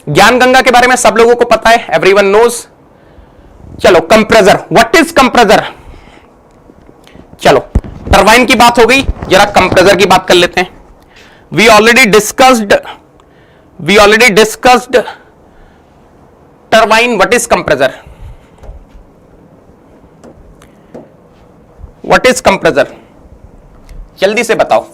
ज्ञान गंगा के बारे में सब लोगों को पता है, एवरीवन नोज. चलो कंप्रेसर, व्हाट इज कंप्रेसर? चलो टरबाइन की बात हो गई, जरा कंप्रेसर की बात कर लेते हैं. We already discussed turbine. What is compressor? What is compressor? जल्दी से बताओ.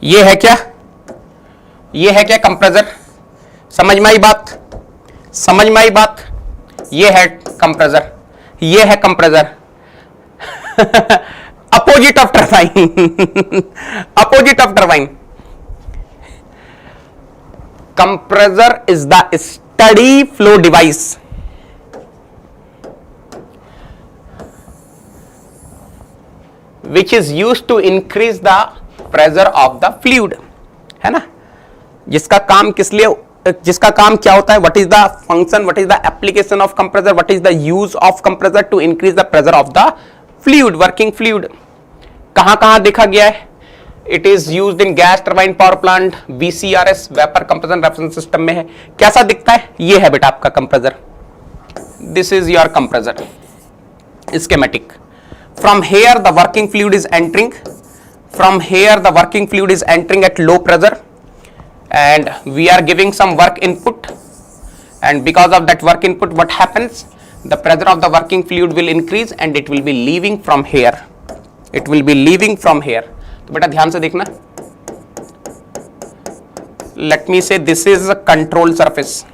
ये है क्या? ये है क्या कंप्रेसर? समझ में आई बात? समझ में आई बात? ये है कंप्रेसर, ये है compressor. Opposite of turbine. Opposite of turbine. Compressor is the steady flow device. Which is used to increase the pressure of the fluid, है ना. जिसका काम किस लिए, जिसका काम क्या होता है? What is the function, what is the application of compressor, what is the use of compressor to increase the pressure of the fluid, working fluid. कहां कहां देखा गया है? It is used in gas turbine power plant, VCRS vapour compression reference system में है। कैसा दिखता है? ये है बेटा आपका compressor, this is your compressor schematic. From here the working fluid is entering, from here the working fluid is entering at low pressure and we are giving some work input, and because of that work input what happens, the pressure of the working fluid will increase and it will be leaving from here, it will be leaving from here. तो बेटा ध्यान से देखना, let me say this is a control surface,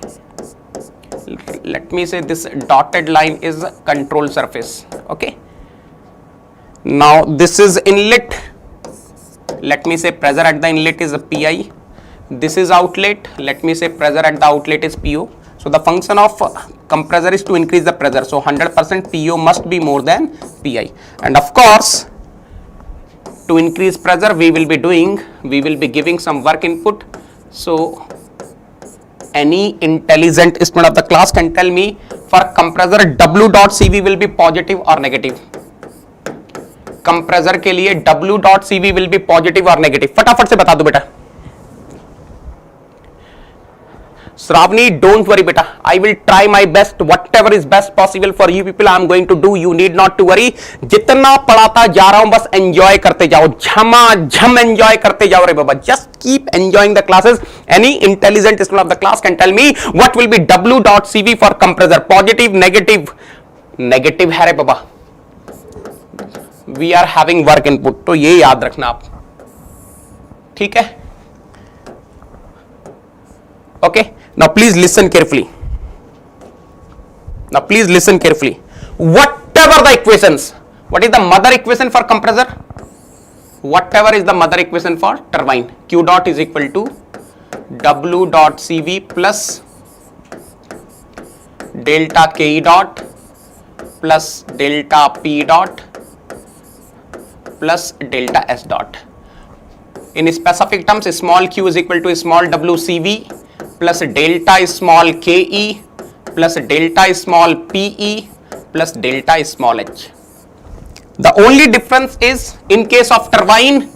let me say this dotted line is a control surface. Okay, now this is inlet, let me say pressure at the inlet is a PI, this is outlet, let me say pressure at the outlet is PO. So the function of compressor is to increase the pressure, so 100% PO must be more than PI, and of course to increase pressure we will be giving some work input. So any intelligent student of the class can tell me, for compressor W dot CV will be positive or negative? Compressor के लिए W dot CV will be positive or negative? फटाफट से बता दो बेटा। Shravani, don't worry बेटा, I will try my best, whatever is best possible for you people I am going to do, you need not to worry। जितना पढ़ाता जा रहा हूं बस एंजॉय करते जाओ, झमाझम एंजॉय करते जाओ रे बाबा, just keep enjoying the classes। Any intelligent student of the class can tell me what will be W dot CV for compressor, positive, negative? Negative है रे बाबा, we are having work input, तो ये याद रखना आप, ठीक है? Okay, now please listen carefully, now please listen carefully. Whatever the equations, what is the mother equation for compressor? Whatever is the mother equation for turbine, Q dot is equal to W dot CV plus delta KE dot plus delta P dot plus delta S dot. In specific terms, small q is equal to small w CV plus delta small KE plus delta small PE plus delta small h. The only difference is in case of turbine,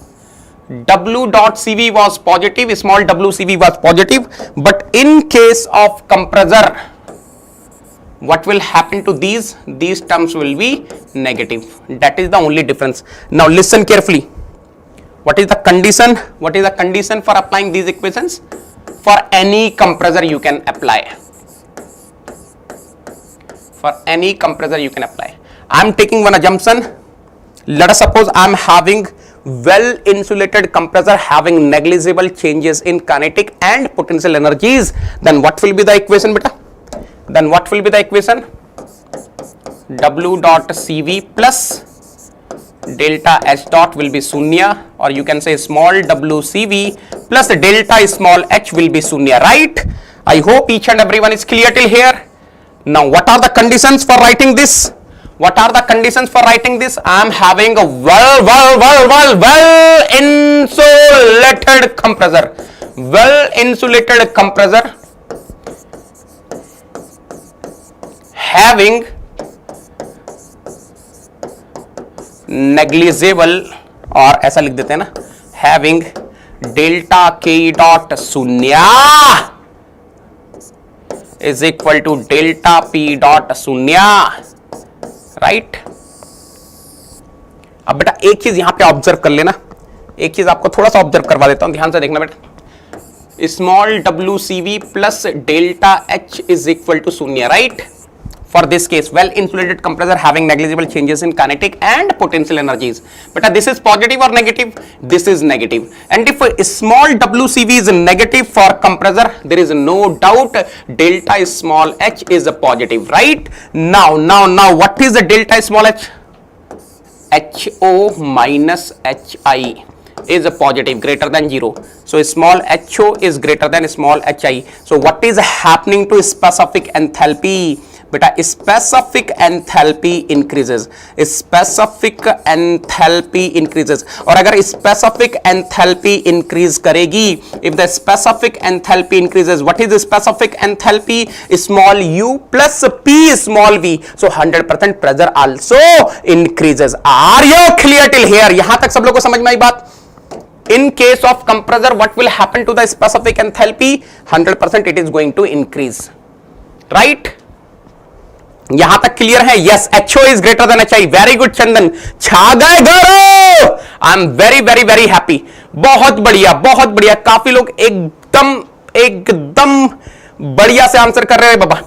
W dot CV was positive, small w CV was positive, but in case of compressor, what will happen to these terms will be negative. That is the only difference. Now listen carefully, what is the condition for applying these equations? For any compressor you can apply, for any compressor you can apply. I am taking one assumption, let us suppose I am having well insulated compressor having negligible changes in kinetic and potential energies, then what will be the equation beta? Then what will be the equation? W dot CV plus delta H dot will be shunya, or you can say small w CV plus delta small h will be shunya, right? I hope each and everyone is clear till here. Now what are the conditions for writing this? What are the conditions for writing this? I am having a well insulated compressor, well insulated compressor having negligible, और ऐसा लिख देते हैं ना, having delta K dot शून्य is equal to delta P dot शून्य, right? अब बेटा एक चीज यहां पे ऑब्जर्व कर लेना, एक चीज आपको थोड़ा सा ऑब्जर्व करवा देता हूं, ध्यान से देखना बेटा। Small w CV plus delta h is equal to शून्य, right? For this case, well insulated compressor having negligible changes in kinetic and potential energies. But this is positive or negative? This is negative. And if a small w CV is negative for compressor, there is no doubt delta small h is a positive, right? Now what is the delta small h? HO minus HI is a positive, greater than 0. So small HO is greater than small HI. So what is happening to specific enthalpy? बेटा specific enthalpy increases, specific enthalpy increases, और अगर specific enthalpy increase करेगी, if the specific enthalpy increases, what is specific enthalpy? Small u plus p small v, so 100% pressure also increases. Are you clear till here? यहां तक सब लोग को समझ में आई बात? In case of compressor, what will happen to the specific enthalpy? 100% it is going to increase. Right? यहां तक क्लियर है? Yes, HO is greater than HI. Very good Chandan, छा गए Gaurav. I am very very very happy. बहुत बढ़िया, बहुत बढ़िया. काफी लोग एकदम एकदम बढ़िया से आंसर कर रहे हैं बाबा.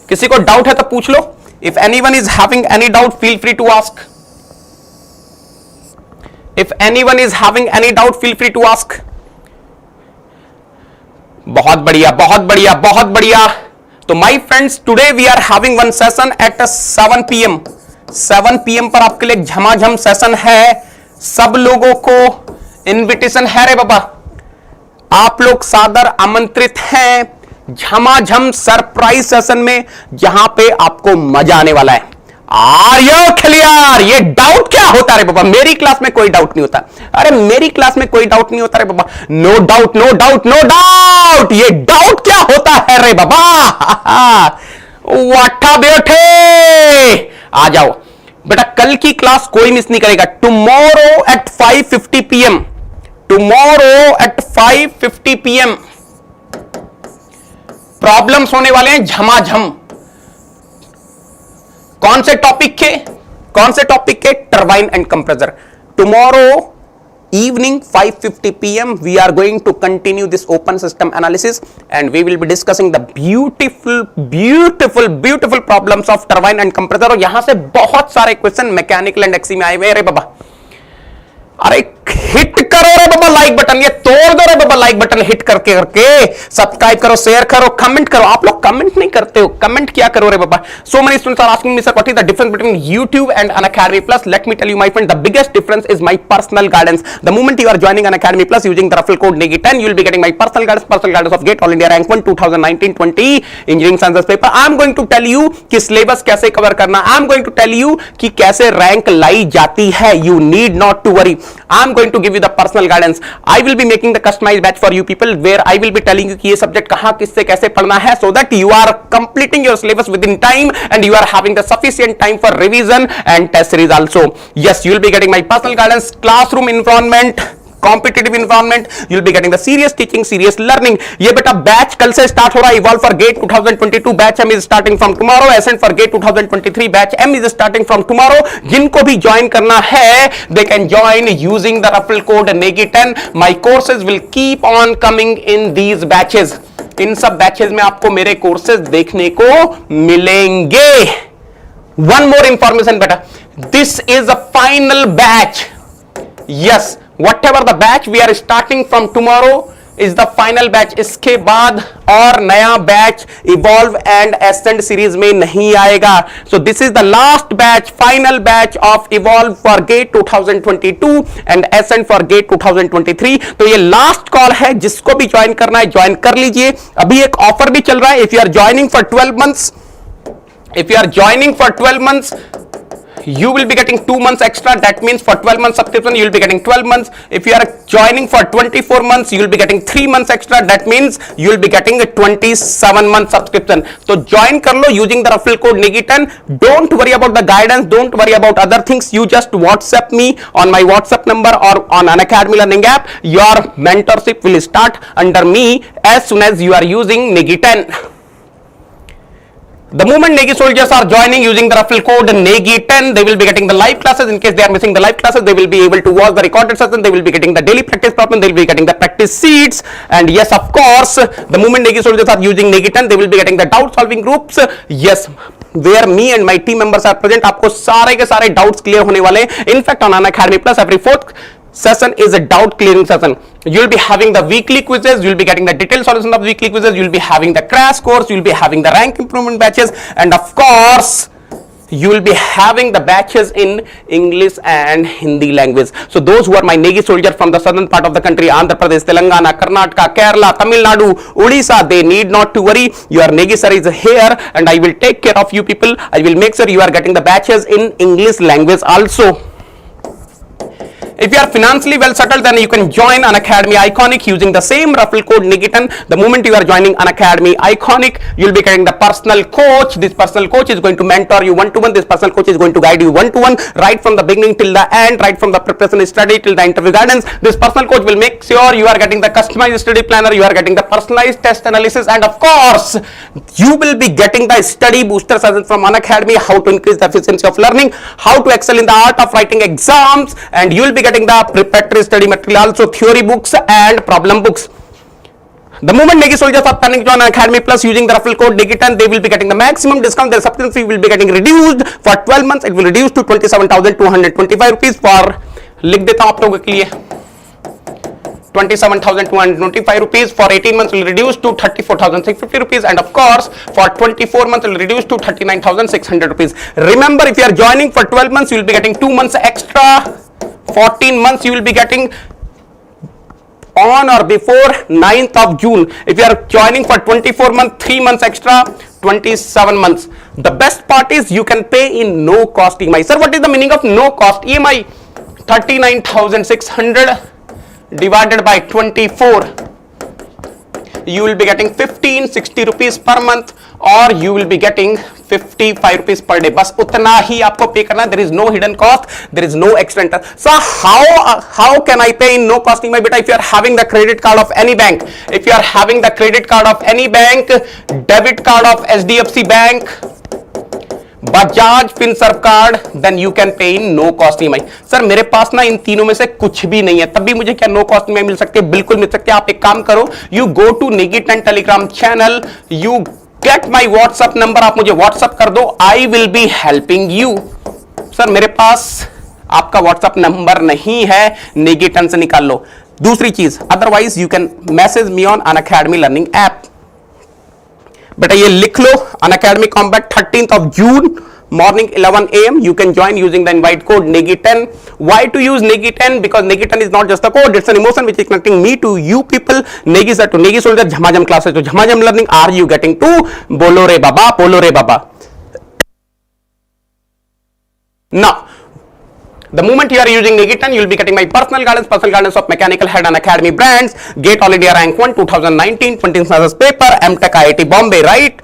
किसी को डाउट है तो पूछ लो. If anyone is having any doubt, feel free to ask. If anyone is having any doubt, feel free to ask. बहुत बढ़िया, बहुत बढ़िया, बहुत बढ़िया. तो my friends, today we are having one session at 7 PM. 7 PM पर आपके लिए झमाझम सेशन है. सब लोगों को इनविटेशन है रे बाबा. आप लोग सादर आमंत्रित हैं झमाझम सरप्राइज सेशन में, जहां पे आपको मजा आने वाला है. Are you clear? ये डाउट क्या होता है बाबा? मेरी क्लास में कोई डाउट नहीं होता. अरे मेरी क्लास में कोई डाउट नहीं होता रे बाबा. No doubt, no doubt, no doubt. ये डाउट क्या होता है रे बाबा? वाठा बैठे, आ जाओ बेटा. कल की क्लास कोई मिस नहीं करेगा. Tomorrow at 5:50 PM. Tomorrow at 5:50 PM problems होने वाले हैं झमाझम. कौन से टॉपिक के? कौन से टॉपिक के? Turbine and compressor. Tomorrow evening 5:50 PM we are going to continue this open system analysis and we will be discussing the beautiful problems of turbine and compressor. और यहां से बहुत सारे क्वेश्चन मैकेनिकल एंड एक्सी में आए हुए. अरे बाबा, अरे हिट करो रे बाबा लाइक बटन. ये तोड़ दो रे बाबा लाइक बटन हिट करके सब्सक्राइब करो, शेयर करो, कमेंट करो. आप लोग कमेंट नहीं करते हो, कमेंट क्या करो रे बाबा. So many students are asking me sir what is the difference between YouTube and Unacademy Plus. Let me tell you my friend, the biggest difference is my personal guidance. The moment you are joining Unacademy Plus using the referral code NEGI10, you will be getting my personal guidance of GATE All India Rank 1 2019-20 Engineering Sciences paper. I am going to tell you कि syllabus कैसे cover करना. I am going to tell you कि कैसे rank लाई जाती है. You need not to worry. I am going to give you the personal guidance. I will be making the customized batch for you people where I will be telling you कि ये subject कहां किससे कैसे पढ़ना है, so that you are completing your syllabus within time and you are having the sufficient time for revision and test series also. Yes, you will be getting my personal guidance, classroom environment, competitive environment. You'll be getting the serious teaching, serious learning. ये बेटा batch कल से start हो रहा है. Evolve for GATE 2022 batch am is starting from tomorrow. Ascent for GATE 2023 batch am is starting from tomorrow. जिनको भी join करना है they can join using the referral code NEGI10. My courses will keep on coming in these batches. इन सब batches में आपको मेरे courses देखने को मिलेंगे. वन मोर इंफॉर्मेशन बेटा, this is a final batch. Yes, whatever the batch we are starting from tomorrow is the final batch. इसके बाद और नया batch Evolve and Ascent series में नहीं आएगा. So this is the last batch, final batch of Evolve for GATE 2022 and Ascent for GATE 2023. तो ये last call है. जिसको भी ज्वाइन करना है ज्वाइन कर लीजिए. अभी एक ऑफर भी चल रहा है. If you are joining for 12 months, you will be getting 2 months extra. That means for 12 months subscription you will be getting 12 months. If you are joining for 24 months you will be getting 3 months extra. That means you will be getting a 27 month subscription. So join kar lo using the referral code NEGI10. Don't worry about the guidance, don't worry about other things. You just WhatsApp me on my WhatsApp number or on Unacademy Learning app. Your mentorship will start under me as soon as you are using NEGI10. The moment Negi soldiers are joining using the referral code NEGI10, they will be getting the live classes. In case they are missing the live classes, they will be able to watch the recorded session. They will be getting the daily practice problem. They will be getting the practice sheets. And yes, of course, the moment Negi soldiers are using NEGI10, they will be getting the doubt solving groups. Yes, where me and my team members are present. आपको सारे के सारे doubts clear होने वाले. In fact, on Unacademy Plus, every fourth session is a doubt clearing session. You will be having the weekly quizzes, you will be getting the detailed solution of weekly quizzes, you will be having the crash course, you will be having the rank improvement batches, and of course you will be having the batches in English and Hindi language. So those who are my Negi soldier from the southern part of the country, Andhra Pradesh, Telangana, Karnataka, Kerala, Tamil Nadu, Odisha, they need not to worry. Your Negi sir is here and I will take care of you people. I will make sure you are getting the batches in English language also. If you are financially well settled, then you can join an Academy Iconic using the same referral code Nigitan. The moment you are joining an Academy Iconic, you will be getting the personal coach. This personal coach is going to mentor you one-to-one. This personal coach is going to guide you one-to-one right from the beginning till the end, right from the preparation study till the interview guidance. This personal coach will make sure you are getting the customized study planner, you are getting the personalized test analysis, and of course, you will be getting the study booster sessions from an Academy, how to increase the efficiency of learning, how to excel in the art of writing exams, and you will be getting the preparatory study material, also theory books and problem books. The moment Negi soldiers are planning to join Academy Plus using the referral code Nigitan, they will be getting the maximum discount. Their subscription fee will be getting reduced for 12 months. It will reduce to 27,225 rupees for, लिख देता हूं आप लोगों के लिए, 27,225 rupees. For 18 months will reduce to 34,650 rupees, and of course for 24 months will reduce to 39,600 rupees. Remember, if you are joining for 12 months, you will be getting 2 months extra. 14 months you will be getting on or before 9th of June. If you are joining for 24 months, 3 months extra, 27 months. The best part is you can pay in no cost EMI. Sir, what is the meaning of no cost EMI? 39,600 divided by 24, you will be getting 1560 rupees per month, or you will be getting 55 rupees per day. बस उतना ही आपको पे करना है. There is no hidden cost, there is no extra. So how can I pay in no cost EMI? Beta, if you are having the credit card of any bank, if you are having the credit card of any bank, debit card of HDFC Bank, Bajaj Finserv card, then you can pay in no cost EMI. Sir मेरे पास ना इन तीनों में से कुछ भी नहीं है, तब भी मुझे क्या नो कॉस्ट में मिल सकती है? बिल्कुल मिल सकती है. आप एक काम करो, you go to Nigitan Telegram channel, you get my WhatsApp number, आप मुझे व्हाट्सएप कर दो, I will be helping you. Sir मेरे पास आपका व्हाट्सएप नंबर नहीं है, Nigitan से निकाल लो. दूसरी चीज, otherwise you can message me on Unacademy learning app. बेटा ये लिख लो, Unacademy combat 13th of June morning 11 AM. You can join using the invite code Nigitan. Why to use Nigitan? Because Nigitan is not just a code, it's an emotion which is connecting me to you people. Negi sir to Negi soldier, Jhamajam classes to Jhamajam learning. Are you getting to Bolo re Baba, Bolo re Baba? Now, the moment you are using Nigitan, you will be getting my personal guidance of Mechanical Head and Academy brands, GATE All India Rank 1 2019, 20 semesters paper, MTech IIT Bombay, right?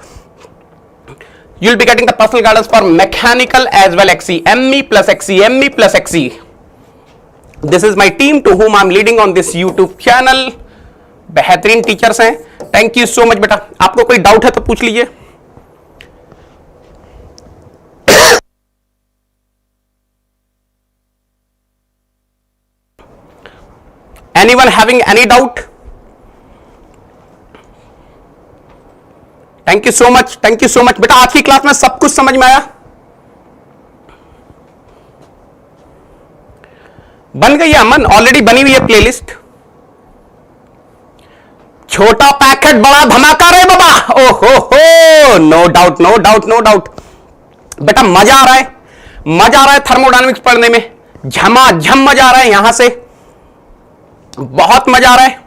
You will be getting the personal guidance for Mechanical as well, XE, ME plus XE, ME plus XE. This is my team to whom I am leading on this YouTube channel. बेहतरीन teachers हैं. Thank you so much बेटा. आपको कोई doubt है तो पूछ लीजिए. Anyone having any doubt? Thank you so much. Thank you so much. बेटा आज की क्लास में सब कुछ समझ में आया? बन गई है अमन? ऑलरेडी बनी हुई है प्लेलिस्ट. छोटा पैकेट बड़ा धमाका रे बाबा. ओहो हो, no doubt, no doubt, no doubt. बेटा मजा आ रहा है, मजा आ रहा है थर्मोडायनेमिक्स पढ़ने में. झमाझम मजा आ रहा है, यहां से बहुत मजा आ रहा है.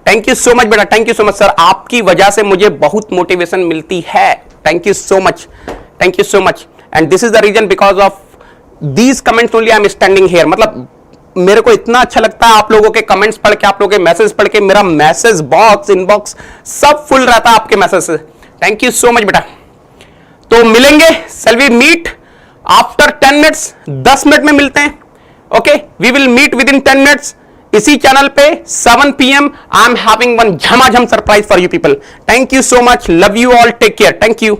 थैंक यू सो मच बेटा, thank you so much sir. आपकी वजह से मुझे बहुत मोटिवेशन मिलती है. Thank you so much, thank you so much. And this is the reason, because of these comments only I am standing here. मतलब मेरे को इतना अच्छा लगता है आप लोगों के कमेंट्स पढ़ के, आप लोगों के मैसेज पढ़ के. मेरा मैसेज बॉक्स, इनबॉक्स सब फुल रहता है आपके मैसेज से. थैंक यू सो मच बेटा. तो मिलेंगे, shall we meet after 10 minutes. 10 minute में मिलते हैं. Okay, we will meet within 10 minutes इसी चैनल पे 7 PM. I am having one झमाझम surprise for you people. Thank you so much, love you all, take care. Thank you.